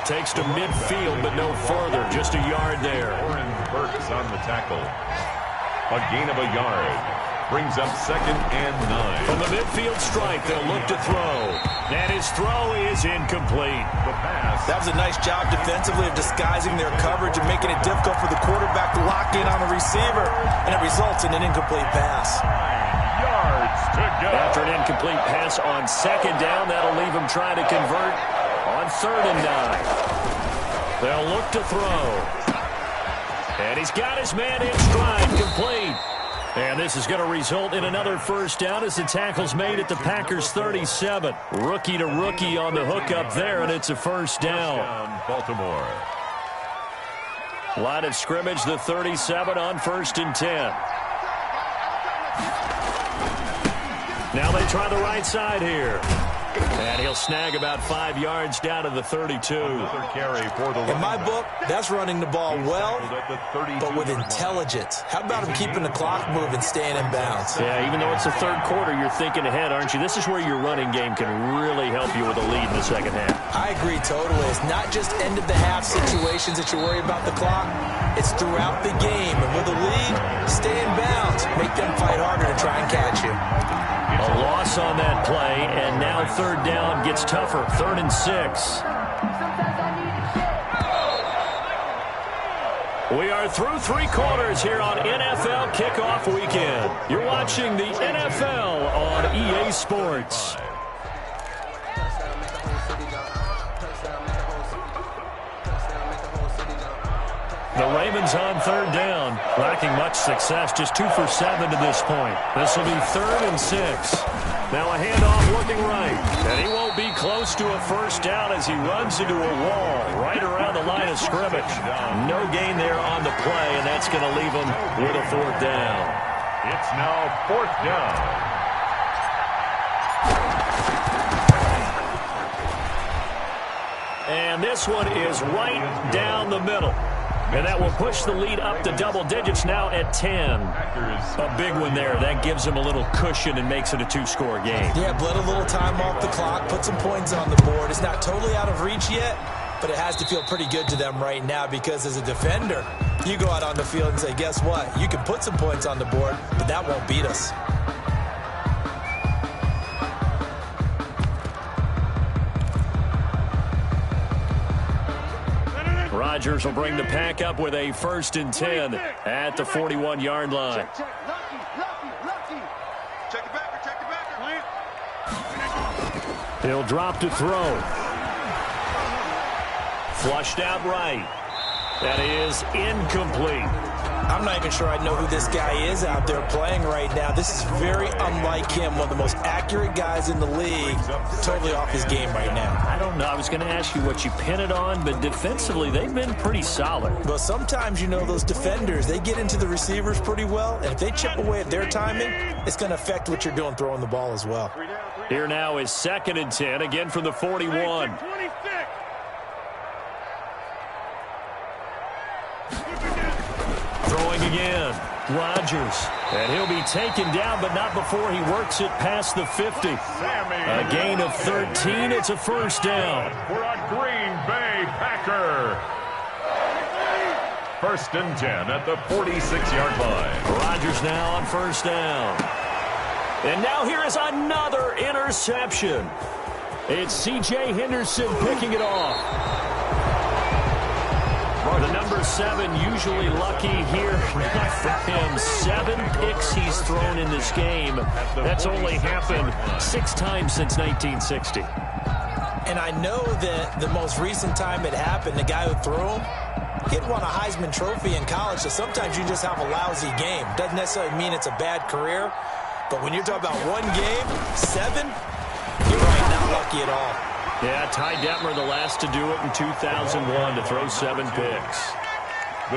Takes to midfield, but no further. Just a yard there. Oren Burks on the tackle. A gain of a yard. Brings up 2nd and 9. From the midfield strike, they'll look to throw. And his throw is incomplete. The pass. That was a nice job defensively of disguising their coverage and making it difficult for the quarterback to lock in on the receiver. And it results in an incomplete pass. 9 yards to go. After an incomplete pass on 2nd down, that'll leave him trying to convert on 3rd and 9. They'll look to throw. And he's got his man in stride, complete. And this is going to result in another first down as the tackle's made at the Packers 37. Rookie to rookie on the hook up there, and it's a first down. Baltimore. Line of scrimmage, the 37 on 1st and 10. Now they try the right side here. And he'll snag about 5 yards down to the 32. Carry for the in my book, that's running the ball well, but with intelligence. How about him keeping the clock moving, staying in bounds? Yeah, even though it's the 3rd quarter, you're thinking ahead, aren't you? This is where your running game can really help you with a lead in the 2nd half. I agree totally. It's not just end-of-the-half situations that you worry about the clock. It's throughout the game. And with a lead, stay in bounds. Make them fight harder to try and catch you. A loss on that play, and now 3rd down gets tougher. 3rd and 6. We are through 3 quarters here on NFL Kickoff Weekend. You're watching the NFL on EA Sports. The Ravens on 3rd down, lacking much success, just 2 for 7 to this point. This will be 3rd and 6. Now a handoff looking right, and he won't be close to a first down as he runs into a wall right around the line of scrimmage. No gain there on the play, and that's going to leave him with a 4th down. It's now 4th down. And this one is right down the middle. And that will push the lead up to double digits now at 10. A big one there. That gives them a little cushion and makes it a two-score game. Yeah, bled a little time off the clock, put some points on the board. It's not totally out of reach yet, but it has to feel pretty good to them right now because as a defender, you go out on the field and say, guess what? You can put some points on the board, but that won't beat us. Rodgers will bring the Pack up with a 1st and 10 at the 41-yard line. Check the backer, check the backer. He'll drop to throw. Flushed out right. That is incomplete. I'm not even sure I know who this guy is out there playing right now. This is very unlike him, one of the most accurate guys in the league. Totally off his game right now. I don't know. I was going to ask you what you pin it on, but defensively, they've been pretty solid. Well, sometimes, you know, those defenders, they get into the receivers pretty well, and if they chip away at their timing, it's going to affect what you're doing throwing the ball as well. Here now is 2nd and 10, again from the 41. Throwing again, Rodgers. And he'll be taken down, but not before he works it past the 50. A gain of 13. It's a 1st down. For a Green Bay Packer. 1st and 10 at the 46-yard line. Rodgers now on 1st down. And now here is another interception. It's C.J. Henderson picking it off. The number 7 usually lucky here. Not for him. 7 picks he's thrown in this game. That's only happened 6 times since 1960. And I know that the most recent time it happened, the guy who threw him, he'd won a Heisman Trophy in college, so sometimes you just have a lousy game. Doesn't necessarily mean it's a bad career, but when you're talking about one game, 7, you're right, not lucky at all. Yeah, Ty Detmer the last to do it in 2001 to throw 7 picks.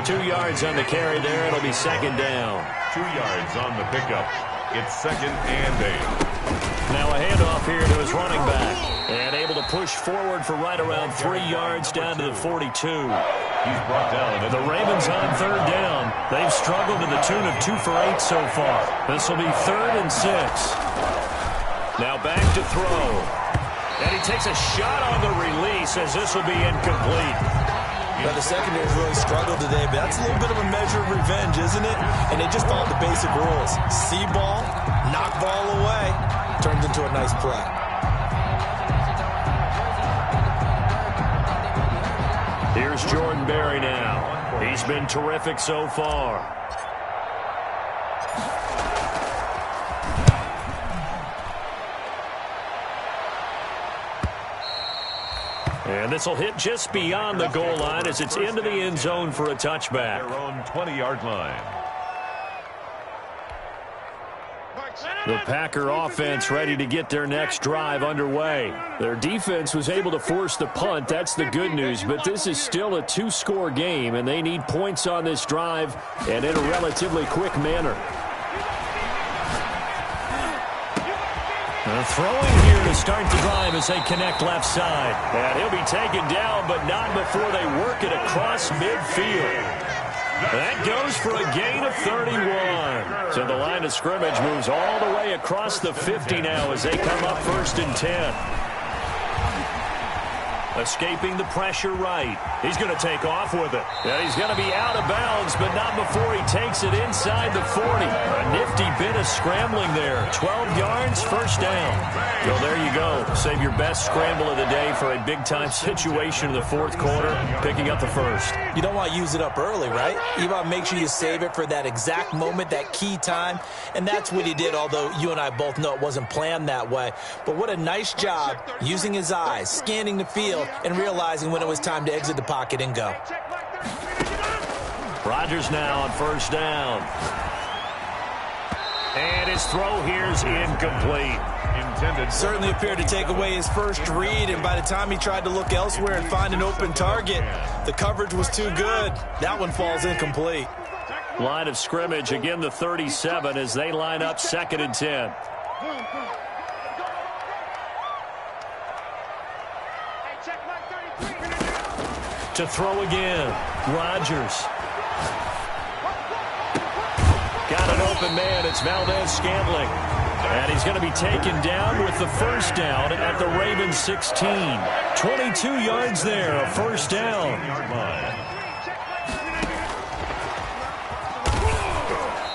2 yards on the carry there. It'll be 2nd down. 2 yards on the pickup. It's 2nd and 8. Now a handoff here to his running back. And able to push forward for right around 3 yards down to the 42. He's brought down. The Ravens on 3rd down. They've struggled to the tune of 2 for 8 so far. This will be 3rd and 6. Now back to throw. And he takes a shot on the release as this will be incomplete. Well, the secondary's really struggled today, but that's a little bit of a measure of revenge, isn't it? And they just followed the basic rules. See ball, knock ball away, turns into a nice play. Here's Jordan Berry now. He's been terrific so far. And this will hit just beyond the goal line as it's into the end zone for a touchback. Their own 20-yard line. The Packer offense ready to get their next drive underway. Their defense was able to force the punt. That's the good news. But this is still a 2-score game, and they need points on this drive and in a relatively quick manner. Throwing here to start the drive as they connect left side. And he'll be taken down, but not before they work it across midfield. That goes for a gain of 31. So the line of scrimmage moves all the way across the 50 now as they come up 1st and 10. Escaping the pressure right. He's going to take off with it. And he's going to be out of bounds, but not before he takes it inside the 40. A nifty bit of scrambling there. 12 yards, 1st down. Well, there you go. Save your best scramble of the day for a big-time situation in the 4th quarter, picking up the 1st. You don't want to use it up early, right? You want to make sure you save it for that exact moment, that key time. And that's what he did, although you and I both know it wasn't planned that way. But what a nice job using his eyes, scanning the field, and realizing when it was time to exit the pocket and go. Rodgers now on 1st down. And his throw here is incomplete. Certainly appeared to take away his first read, and by the time he tried to look elsewhere and find an open target, the coverage was too good. That one falls incomplete. Line of scrimmage, again the 37 as they line up 2nd and 10. To throw again. Rodgers. Got an open man. It's Valdez-Scantling. And he's going to be taken down with the first down at the Ravens 16. 22 yards there, a first down.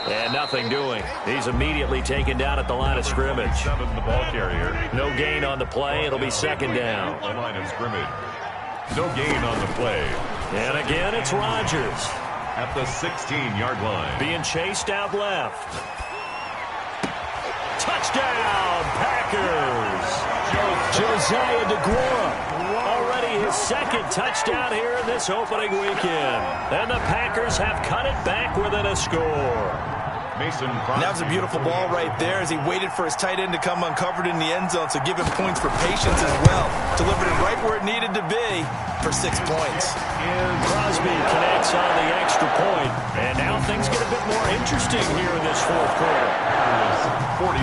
And nothing doing. He's immediately taken down at the line of scrimmage. 7, the ball carrier. No gain on the play. It'll be second down. The line of scrimmage. No gain on the play. And again, it's Rodgers. At the 16-yard line. Being chased out left. Touchdown, Packers. Josiah DeGuara. Already his second touchdown here in this opening weekend. And the Packers have cut it back within a score. Mason And that was a beautiful ball right there as he waited for his tight end to come uncovered in the end zone, so give him points for patience as well. Delivered it right where it needed to be for 6 points. And Crosby connects on the extra point. And now things get a bit more interesting here in this fourth quarter. 42.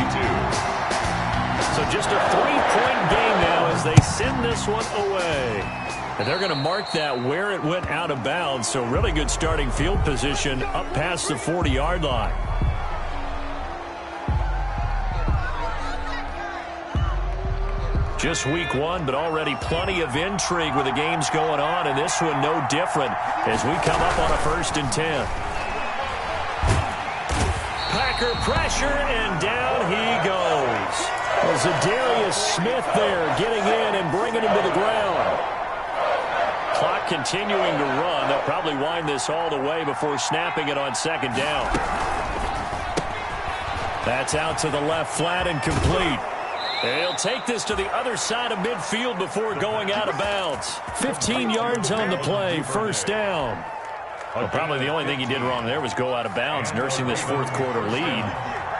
So just a 3-point game now as they send this one away. And they're going to mark that where it went out of bounds. So really good starting field position up past the 40-yard line. Just week one, but already plenty of intrigue with the games going on, and this one no different as we come up on a 1st and 10. Packer pressure, and down he goes. Zadarius Smith there getting in and bringing him to the ground. Clock continuing to run. They'll probably wind this all the way before snapping it on second down. That's out to the left flat and complete. He'll take this to the other side of midfield before going out of bounds. 15 yards on the play, first down. Well, probably the only thing he did wrong there was go out of bounds, nursing this fourth quarter lead.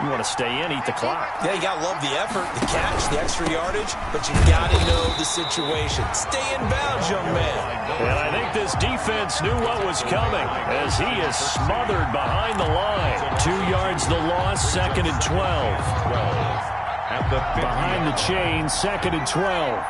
You want to stay in, eat the clock. Yeah, you got to love the effort, the catch, the extra yardage, but you got to know the situation. Stay in bounds, young man. And I think this defense knew what was coming as he is smothered behind the line. 2 yards the loss, 2nd and 12. At the 50. Behind the chain, 2nd and 12.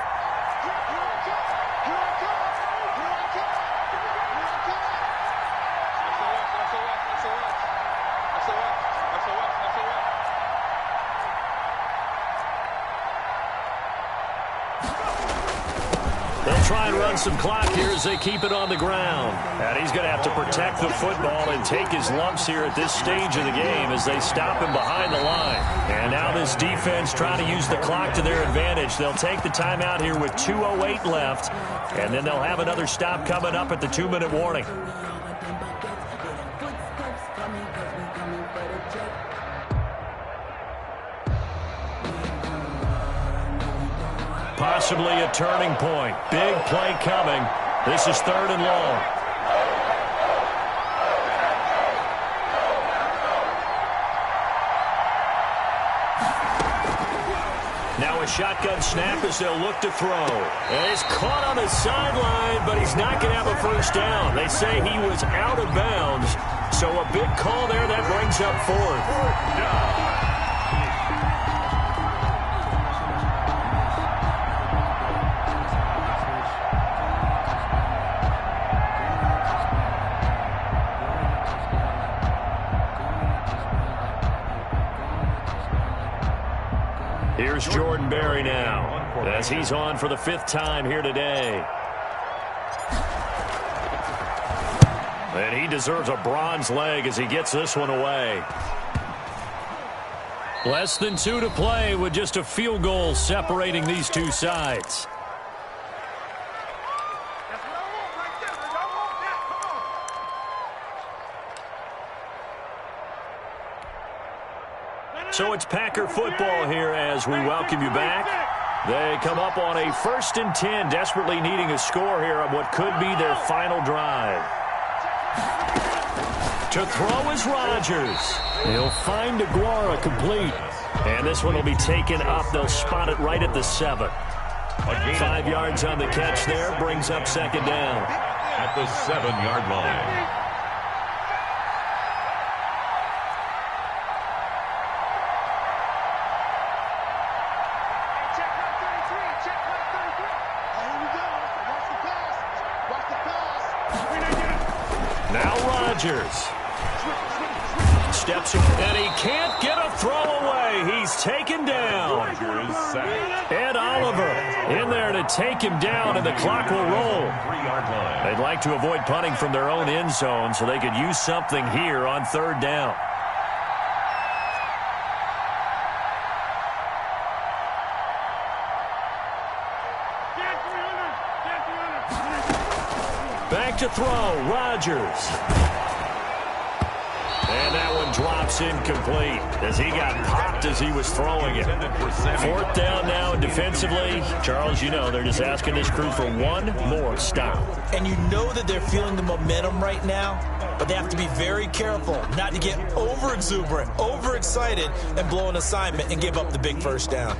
Try and run some clock here as they keep it on the ground. And he's going to have to protect the football and take his lumps here at this stage of the game as they stop him behind the line. And now this defense trying to use the clock to their advantage. They'll take the timeout here with 2:08 left, and then they'll have another stop coming up at the 2-minute warning. Possibly a turning point. Big play coming. This is 3rd and long. Now a shotgun snap as they'll look to throw. And he's caught on the sideline, but he's not going to have a first down. They say he was out of bounds. So a big call there that brings up 4th. Here's Jordan Berry now as he's on for the 5th time here today. And he deserves a bronze leg as he gets this one away. Less than 2 to play with just a field goal separating these two sides. So it's Packer football here as we welcome you back. They come up on a 1st and 10, desperately needing a score here on what could be their final drive. To throw is Rodgers. He'll find DeGuara complete. And this one will be taken up. They'll spot it right at the 7. 5 yards on the catch there, brings up 2nd down. At the 7-yard line. Now Rodgers. Steps in, and he can't get a throw away. He's taken down. Ed Oliver in there to take him down, and the clock will roll. They'd like to avoid punting from their own end zone so they could use something here on third down. Back to throw, Rodgers. And that one drops incomplete as he got popped as he was throwing it. Fourth down now, and defensively, Charles, you know, they're just asking this crew for one more stop. And you know that they're feeling the momentum right now, but they have to be very careful not to get over-exuberant, overexcited, and blow an assignment and give up the big first down.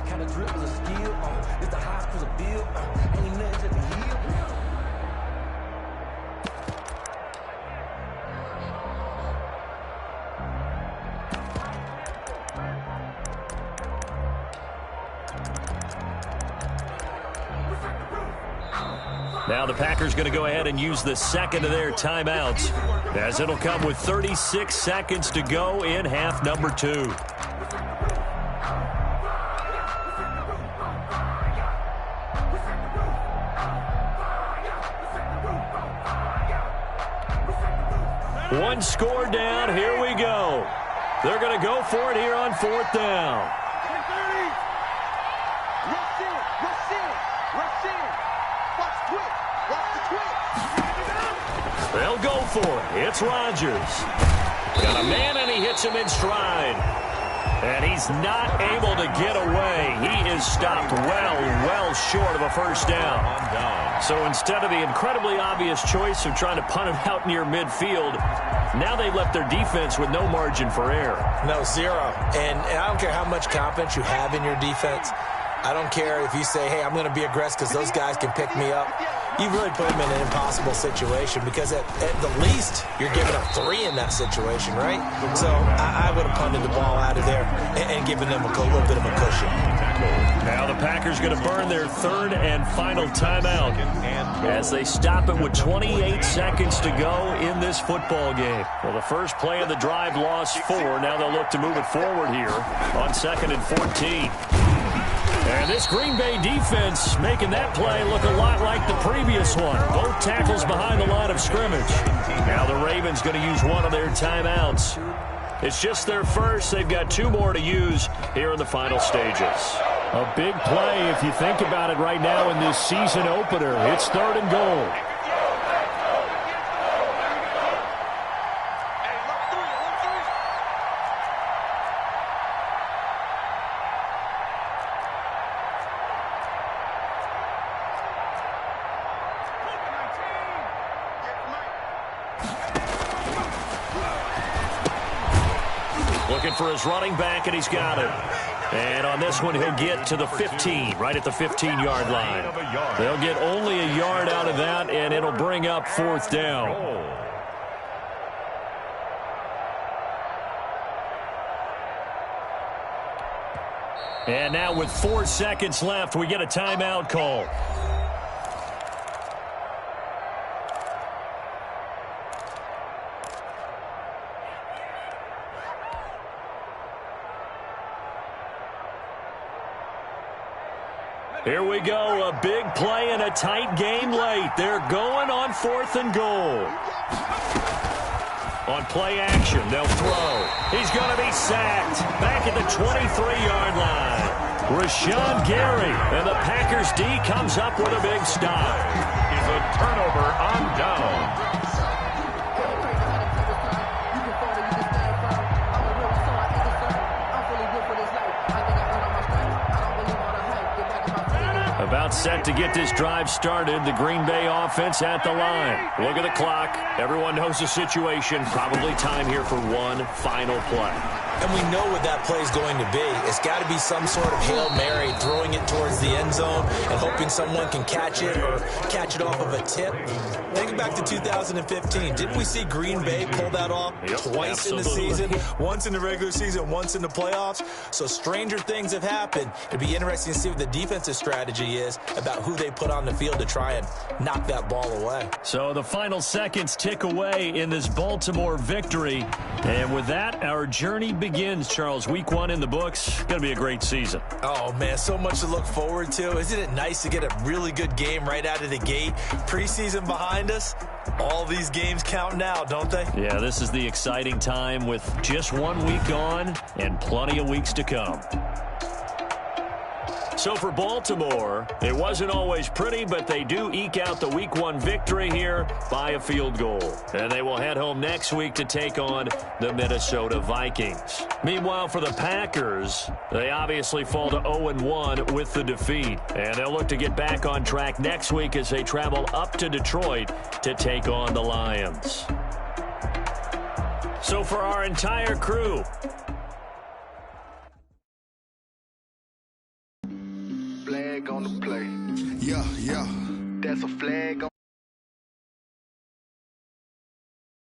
Now the Packers going to go ahead and use the second of their timeouts, as it'll come with 36 seconds to go in half number 2. One score down. Here we go. They're going to go for it here on fourth down. They'll go for it. It's Rodgers. Got a man, and he hits him in stride. And he's not able to get away. He is stopped well short of a first down. So instead of the incredibly obvious choice of trying to punt him out near midfield, now they've left their defense with no margin for error. No, zero. And I don't care how much confidence you have in your defense. I don't care if you say, hey, I'm going to be aggressive because those guys can pick me up. You really put them in an impossible situation because at the least, you're giving up 3 in that situation, right? So I would have punted the ball out of there and given them a little bit of a cushion. Now the Packers going to burn their third and final timeout as they stop it with 28 seconds to go in this football game. Well, the first play of the drive lost 4. Now they'll look to move it forward here on 2nd and 14. And this Green Bay defense making that play look a lot like the previous one. Both tackles behind the line of scrimmage. Now the Ravens going to use one of their timeouts. It's just their first. They've got 2 more to use here in the final stages. A big play if you think about it right now in this season opener. It's 3rd and goal. Looking for his running back, and he's got it. And on this one, he'll get to the 15, right at the 15-yard line. They'll get only a yard out of that, and it'll bring up 4th down. And now with 4 seconds left, we get a timeout call. Here we go, a big play and a tight game late. They're going on 4th and goal. On play action, they'll throw. He's going to be sacked back at the 23-yard line. Rashawn Gary, and the Packers D comes up with a big stop. Is a turnover on down. About set to get this drive started. The Green Bay offense at the line. Look at the clock. Everyone knows the situation. Probably time here for one final play. And we know what that play is going to be. It's got to be some sort of Hail Mary, throwing it towards the end zone and hoping someone can catch it or catch it off of a tip. Think think back to 2015. Didn't we see Green Bay pull that off twice in the season? Once in the regular season, once in the playoffs. So stranger things have happened. It'd be interesting to see what the defensive strategy is about who they put on the field to try and knock that ball away. So the final seconds tick away in this Baltimore victory. And with that, our journey begins, Charles. Week 1 in the books. Going to be a great season. Oh, man, so much to look forward to. Isn't it nice to get a really good game right out of the gate? Preseason behind us. All these games count now, don't they? Yeah, this is the exciting time with just 1 week gone and plenty of weeks to come. So for Baltimore, it wasn't always pretty, but they do eke out the Week 1 victory here by a field goal. And they will head home next week to take on the Minnesota Vikings. Meanwhile, for the Packers, they obviously fall to 0-1 with the defeat. And they'll look to get back on track next week as they travel up to Detroit to take on the Lions. So for our entire crew, Flag on the play. Yeah, yeah. That's a flag on